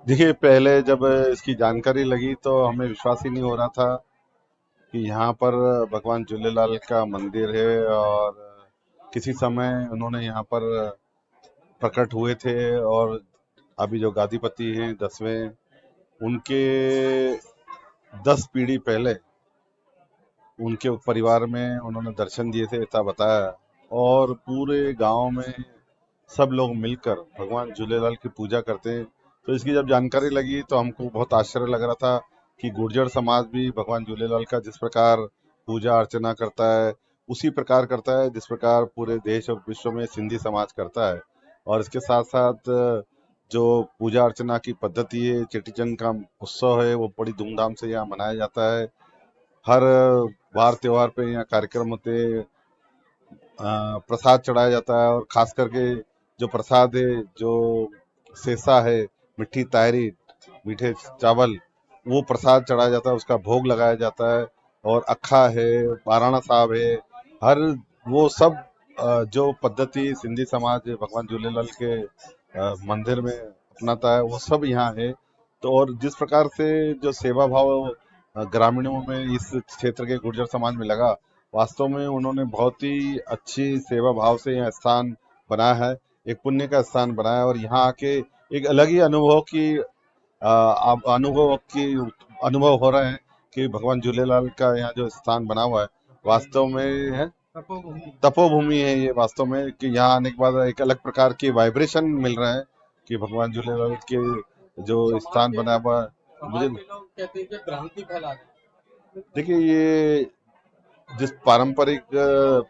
देखिए, पहले जब इसकी जानकारी लगी तो हमें विश्वास ही नहीं हो रहा था कि यहाँ पर भगवान झूलेलाल का मंदिर है। और किसी समय उन्होंने यहाँ पर प्रकट हुए थे। और अभी जो गादीपति हैं 10वें, उनके 10 पीढ़ी पहले उनके परिवार में उन्होंने दर्शन दिए थे, ऐसा बताया। और पूरे गांव में सब लोग मिलकर भगवान झूलेलाल की पूजा करते हैं। तो इसकी जब जानकारी लगी तो हमको बहुत आश्चर्य लग रहा था कि गुर्जर समाज भी भगवान झूलेलाल का जिस प्रकार पूजा अर्चना करता है, उसी प्रकार करता है जिस प्रकार पूरे देश और विश्व में सिंधी समाज करता है। और इसके साथ साथ जो पूजा अर्चना की पद्धति है, चेटीचंड का उत्सव है, वो बड़ी धूमधाम से यहाँ मनाया जाता है। हर वार त्योहार पे यहाँ कार्यक्रम होते हैं, प्रसाद चढ़ाया जाता है। और खास करके जो प्रसाद है, जो सेसा है, मिट्ठी तायरी, मीठे चावल, वो प्रसाद चढ़ाया जाता है, उसका भोग लगाया जाता है। और अक्खा है, बाराणा साहब है, हर वो सब जो पद्धति सिंधी समाज भगवान झूलेलाल के मंदिर में अपनाता है, वो सब यहाँ है। तो और जिस प्रकार से जो सेवा भाव ग्रामीणों में इस क्षेत्र के गुर्जर समाज में लगा, वास्तव में उन्होंने बहुत ही अच्छी सेवा भाव से यह स्थान बनाया है, एक पुण्य का स्थान बनाया है। और यहाँ आके एक अलग ही आप अनुभव हो रहे हैं कि भगवान झूलेलाल का यहाँ जो स्थान बना हुआ है, वास्तव में है तपोभूमि है। ये वास्तव में कि यहाँ आने के बाद एक अलग प्रकार की वाइब्रेशन मिल रहा है कि भगवान झूलेलाल के जो स्थान बना हुआ है। मुझे देखिए, ये जिस पारंपरिक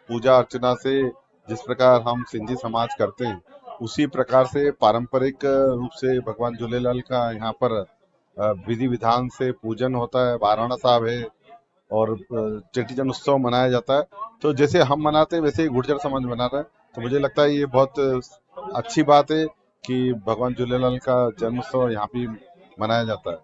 पूजा अर्चना से जिस प्रकार हम सिंधी समाज करते हैं, उसी प्रकार से पारंपरिक रूप से भगवान झूलेलाल का यहाँ पर विधि विधान से पूजन होता है। वाराणा साहब है और चेटीचंड उत्सव मनाया जाता है। तो जैसे हम मनाते हैं वैसे ही गुर्जर समाज मना रहा है। तो मुझे लगता है ये बहुत अच्छी बात है कि भगवान झूलेलाल का जन्म उत्सव यहाँ भी मनाया जाता है।